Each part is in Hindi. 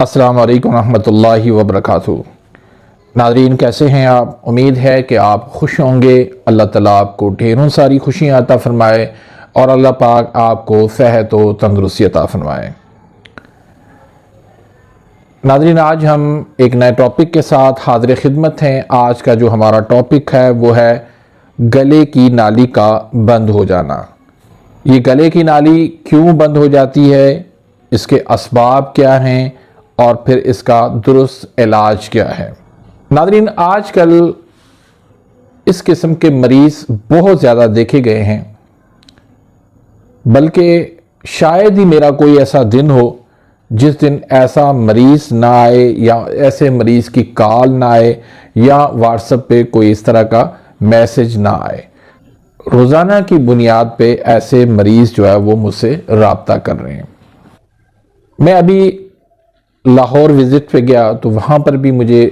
अस्सलाम वालेकुम रहमतुल्लाहि व बरकातुहू। नाज़रीन, कैसे हैं आप? उम्मीद है कि आप खुश होंगे। अल्लाह ताला आपको ढेरों सारी खुशियाँ अता फरमाए और अल्लाह पाक आपको सेहत व तंदुरुस्ती अता फरमाए। नाज़रीन, आज हम एक नए टॉपिक के साथ हाज़िर खिदमत हैं। आज का जो हमारा टॉपिक है वो है गले की नाली का बंद हो जाना। ये गले की नाली क्यों बंद हो जाती है, इसके असबाब क्या हैं और फिर इसका दुरुस्त इलाज क्या है। नाज़रीन, आजकल इस किस्म के मरीज़ बहुत ज़्यादा देखे गए हैं, बल्कि शायद ही मेरा कोई ऐसा दिन हो जिस दिन ऐसा मरीज़ ना आए या ऐसे मरीज़ की कॉल ना आए या व्हाट्सएप पे कोई इस तरह का मैसेज ना आए। रोज़ाना की बुनियाद पे ऐसे मरीज़ जो है वो मुझसे रब्ता कर रहे हैं। मैं अभी लाहौर विज़िट पे गया तो वहाँ पर भी मुझे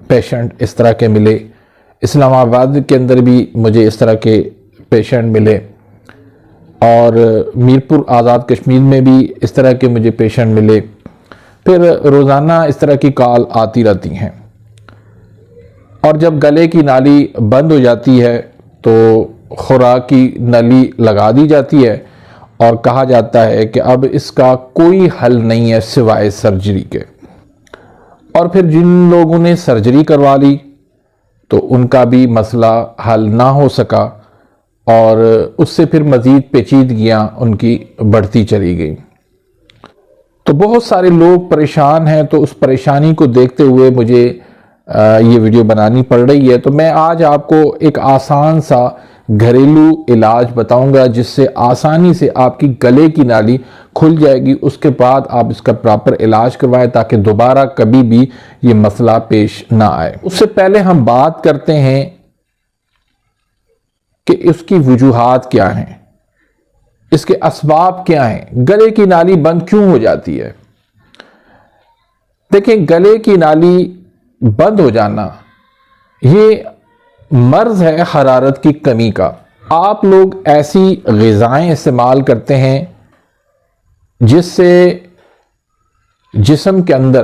पेशेंट इस तरह के मिले। इस्लामाबाद के अंदर भी मुझे इस तरह के पेशेंट मिले और मीरपुर आज़ाद कश्मीर में भी इस तरह के मुझे पेशेंट मिले। फिर रोज़ाना इस तरह की कॉल आती रहती हैं और जब गले की नाली बंद हो जाती है तो खुराक की नली लगा दी जाती है और कहा जाता है कि अब इसका कोई हल नहीं है सिवाय सर्जरी के। और फिर जिन लोगों ने सर्जरी करवा ली तो उनका भी मसला हल ना हो सका और उससे फिर मज़ीद पेचीदगियाँ उनकी बढ़ती चली गई। तो बहुत सारे लोग परेशान हैं, तो उस परेशानी को देखते हुए मुझे ये वीडियो बनानी पड़ रही है। तो मैं आज आपको एक आसान सा घरेलू इलाज बताऊंगा जिससे आसानी से आपकी गले की नाली खुल जाएगी। उसके बाद आप इसका प्रॉपर इलाज करवाएं ताकि दोबारा कभी भी ये मसला पेश ना आए। उससे पहले हम बात करते हैं कि इसकी वजूहात क्या हैं, इसके असबाब क्या हैं, गले की नाली बंद क्यों हो जाती है। देखिए, गले की नाली बंद हो जाना ये मर्ज है हरारत की कमी का। आप लोग ऐसी ग़िज़ाएं इस्तेमाल करते हैं जिससे जिस्म के अंदर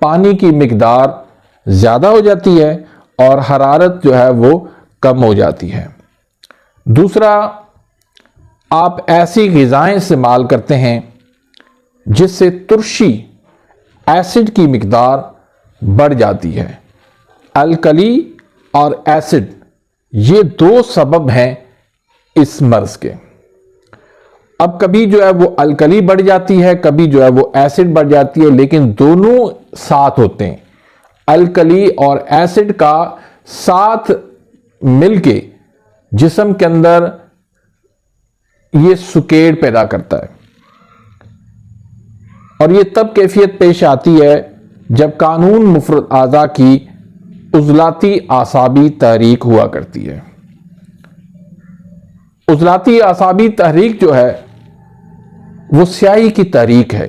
पानी की मिकदार ज़्यादा हो जाती है और हरारत जो है वो कम हो जाती है। दूसरा, आप ऐसी ग़िज़ाएं इस्तेमाल करते हैं जिससे तुर्शी एसिड की मिकदार बढ़ जाती है। अल्कली और एसिड ये दो सबब हैं इस मर्ज के। अब कभी जो है वो अल्कली बढ़ जाती है, कभी जो है वो एसिड बढ़ जाती है, लेकिन दोनों साथ होते हैं। अल्कली और एसिड का साथ मिलके जिस्म के अंदर ये सुकेड़ पैदा करता है और ये तब कैफियत पेश आती है जब कानून मुफरद आज़ा की उज़लाती आसाबी तहरीक हुआ करती है। उज़लाती आसाबी तहरीक जो है वो स्याही की तहरीक है,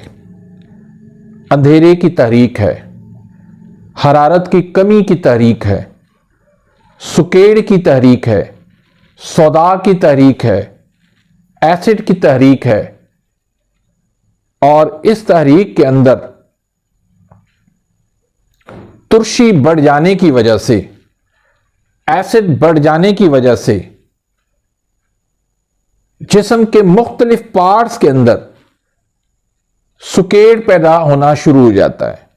अंधेरे की तहरीक है, हरारत की कमी की तहरीक है, सुकेड़ की तहरीक है, सौदा की तहरीक है, एसिड की तहरीक है। और इस तहरीक के अंदर तुर्शी बढ़ जाने की वजह से, एसिड बढ़ जाने की वजह से जिस्म के मुख्तलिफ पार्ट्स के अंदर सुकेड़ पैदा होना शुरू हो जाता है।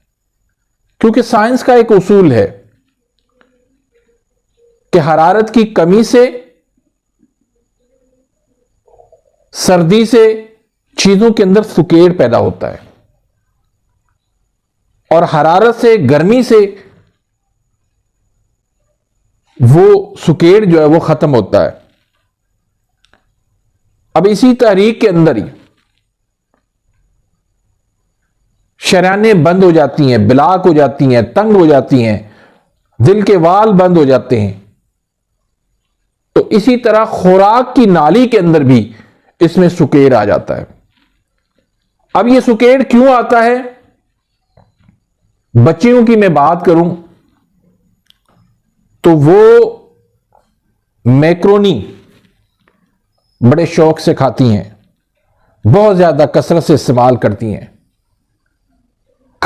क्योंकि साइंस का एक उसूल है कि हरारत की कमी से, सर्दी से चीजों के अंदर सुकेड़ पैदा होता है और हरारत से, गर्मी से वो सुकेड़ जो है वो खत्म होता है। अब इसी तहरीक के अंदर ही शरायनें बंद हो जाती हैं, ब्लॉक हो जाती हैं, तंग हो जाती हैं, दिल के वाल बंद हो जाते हैं। तो इसी तरह खुराक की नाली के अंदर भी इसमें सुकेड़ आ जाता है। अब ये सुकेड़ क्यों आता है? बच्चियों की मैं बात करूं तो वो मैक्रोनी बड़े शौक से खाती हैं, बहुत ज्यादा कसरत से इस्तेमाल करती हैं।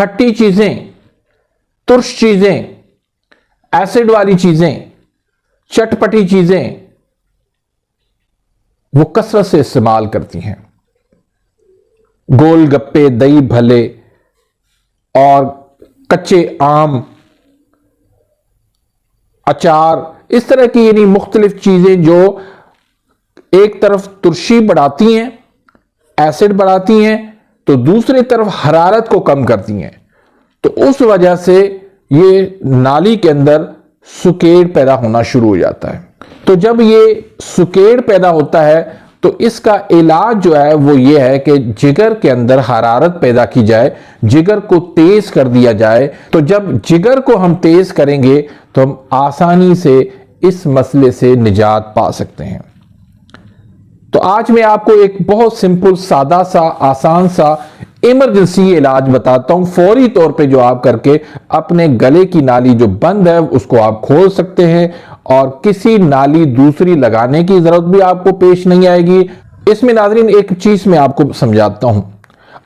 खट्टी चीजें, तुर्श चीजें, एसिड वाली चीजें, चटपटी चीजें वो कसरत से इस्तेमाल करती हैं। गोलगप्पे, दही भल्ले और कच्चे आम, अचार, इस तरह की यानी मुख्तलिफ चीजें जो एक तरफ तुर्शी बढ़ाती हैं, एसिड बढ़ाती हैं, तो दूसरी तरफ हरारत को कम करती हैं। तो उस वजह से ये नाली के अंदर सुकेड़ पैदा होना शुरू हो जाता है। तो जब ये सुकेड़ पैदा होता है तो इसका इलाज जो है वो ये है कि जिगर के अंदर हरारत पैदा की जाए, जिगर को तेज कर दिया जाए। तो जब जिगर को हम तेज करेंगे तो हम आसानी से इस मसले से निजात पा सकते हैं। तो आज मैं आपको एक बहुत सिंपल, सादा सा, आसान सा इमरजेंसी इलाज बताता हूं, फौरी तौर पे जो आप करके अपने गले की नाली जो बंद है उसको आप खोल सकते हैं और किसी नाली दूसरी लगाने की जरूरत भी आपको पेश नहीं आएगी। इसमें नाज़रीन एक चीज मैं आपको समझाता हूं।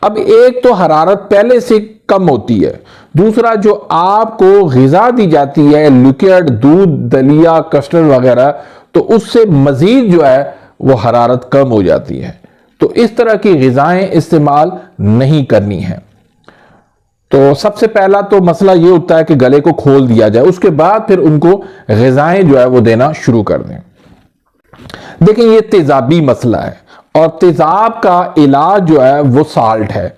अब एक तो हरारत पहले से कम होती है, दूसरा जो आपको ग़िज़ा दी जाती है लिक्विड, दूध, दलिया, कस्टर्ड वगैरह, तो उससे मजीद जो है वो हरारत कम हो जाती है। तो इस तरह की ग़िज़ाएं इस्तेमाल नहीं करनी है। तो सबसे पहला तो मसला ये होता है कि गले को खोल दिया जाए, उसके बाद फिर उनको ग़िज़ाएं जो है वो देना शुरू कर दें। देखिए ये तेजाबी मसला है और तेजाब का इलाज जो है वो साल्ट है।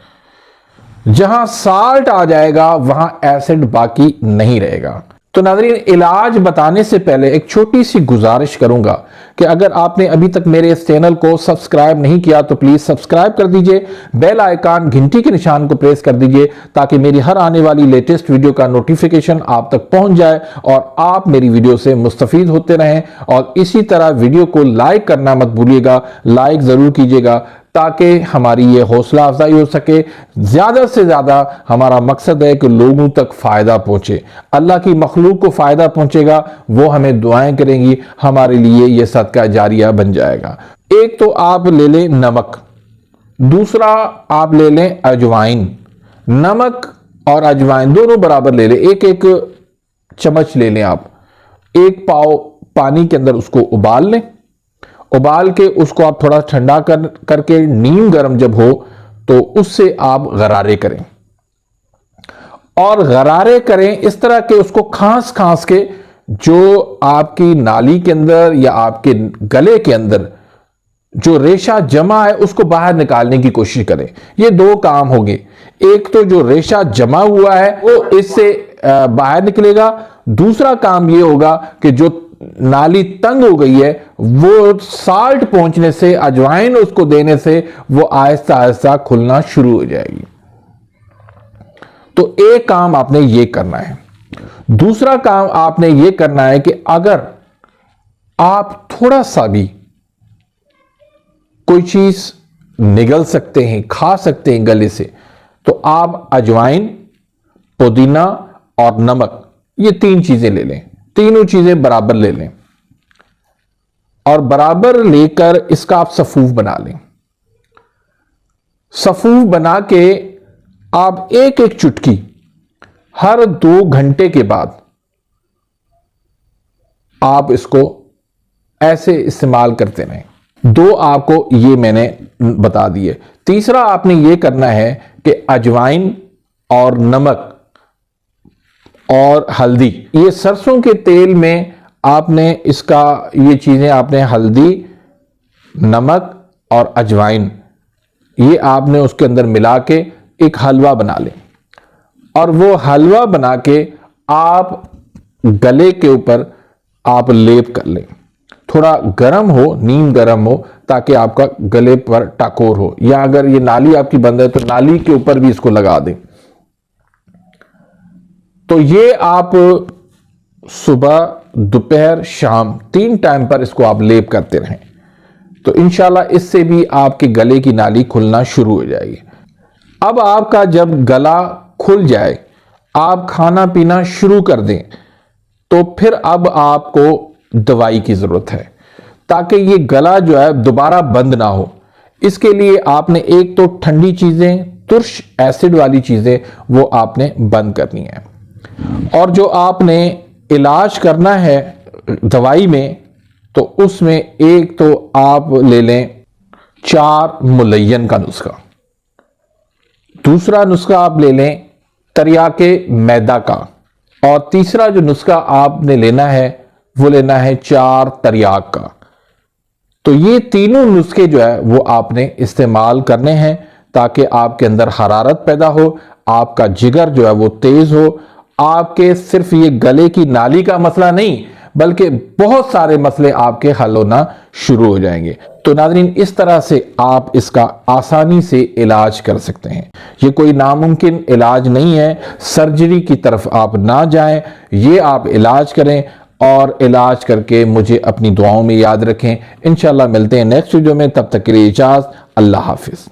जहां साल्ट आ जाएगा वहां एसिड बाकी नहीं रहेगा। तो नाज़रीन इलाज बताने से पहले एक छोटी सी गुजारिश करूंगा कि अगर आपने अभी तक मेरे इस चैनल को सब्सक्राइब नहीं किया तो प्लीज सब्सक्राइब कर दीजिए, बेल आइकन घंटी के निशान को प्रेस कर दीजिए ताकि मेरी हर आने वाली लेटेस्ट वीडियो का नोटिफिकेशन आप तक पहुंच जाए और आप मेरी वीडियो से मुस्तफीद होते रहें। और इसी तरह वीडियो को लाइक करना मत भूलिएगा, लाइक जरूर कीजिएगा ताकि हमारी ये हौसला अफजाई हो सके। ज्यादा से ज्यादा हमारा मकसद है कि लोगों तक फायदा पहुंचे, अल्लाह की मखलूक को फायदा पहुंचेगा, वो हमें दुआएं करेंगी, हमारे लिए ये सदका जारिया बन जाएगा। एक तो आप ले लें नमक, दूसरा आप ले लें अजवाइन। नमक और अजवाइन दोनों बराबर ले लें, एक एक चम्मच ले लें। आप एक पाव पानी के अंदर उसको उबाल लें, उबाल के उसको आप थोड़ा ठंडा करके नीम गर्म जब हो तो उससे आप गरारे करें और गरारे करें इस तरह के उसको खांस खांस के जो आपकी नाली के अंदर या आपके गले के अंदर जो रेशा जमा है उसको बाहर निकालने की कोशिश करें। ये दो काम होंगे, एक तो जो रेशा जमा हुआ है वो इससे बाहर निकलेगा, दूसरा काम ये होगा कि जो नाली तंग हो गई है वो साल्ट पहुंचने से, अजवाइन उसको देने से वो आहिस्ता आहिस्ता खुलना शुरू हो जाएगी। तो एक काम आपने ये करना है। दूसरा काम आपने ये करना है कि अगर आप थोड़ा सा भी कोई चीज निगल सकते हैं, खा सकते हैं गले से, तो आप अजवाइन, पुदीना और नमक ये तीन चीजें ले लें, तीनों चीजें बराबर ले लें और बराबर लेकर इसका आप सफूफ बना लें। सफूफ बना के आप एक एक चुटकी हर 2 घंटे के बाद आप इसको ऐसे इस्तेमाल करते रहें। 2 आपको ये मैंने बता दिए। तीसरा आपने ये करना है कि अजवाइन और नमक और हल्दी, ये सरसों के तेल में आपने इसका ये चीजें आपने हल्दी, नमक और अजवाइन ये आपने उसके अंदर मिला के एक हलवा बना लें और वो हलवा बना के आप गले के ऊपर आप लेप कर लें। थोड़ा गर्म हो, नीम गर्म हो ताकि आपका गले पर टाकोर हो, या अगर ये नाली आपकी बंद है तो नाली के ऊपर भी इसको लगा दें। तो ये आप सुबह, दोपहर, शाम 3 टाइम पर इसको आप लेप करते रहें तो इंशाल्लाह इससे भी आपके गले की नाली खुलना शुरू हो जाएगी। अब आपका जब गला खुल जाए, आप खाना पीना शुरू कर दें, तो फिर अब आपको दवाई की जरूरत है ताकि ये गला जो है दोबारा बंद ना हो। इसके लिए आपने एक तो ठंडी चीजें, तुर्श एसिड वाली चीज़ें वो आपने बंद करनी है। और जो आपने इलाज करना है दवाई में, तो उसमें एक तो आप ले लें 4 मुलय्यन का नुस्खा, दूसरा नुस्खा आप ले लें तरियाके मैदा का, और तीसरा जो नुस्खा आपने लेना है वो लेना है 4 तरियाक का। तो ये तीनों नुस्खे जो है वो आपने इस्तेमाल करने हैं ताकि आपके अंदर हरारत पैदा हो, आपका जिगर जो है वो तेज हो, आपके सिर्फ ये गले की नाली का मसला नहीं बल्कि बहुत सारे मसले आपके हल होना शुरू हो जाएंगे। तो नाज़रीन, इस तरह से आप इसका आसानी से इलाज कर सकते हैं। ये कोई नामुमकिन इलाज नहीं है, सर्जरी की तरफ आप ना जाएं, ये आप इलाज करें और इलाज करके मुझे अपनी दुआओं में याद रखें। इंशाल्लाह मिलते हैं नेक्स्ट वीडियो में, तब तक के लिए इजाज़त, अल्लाह हाफिज़।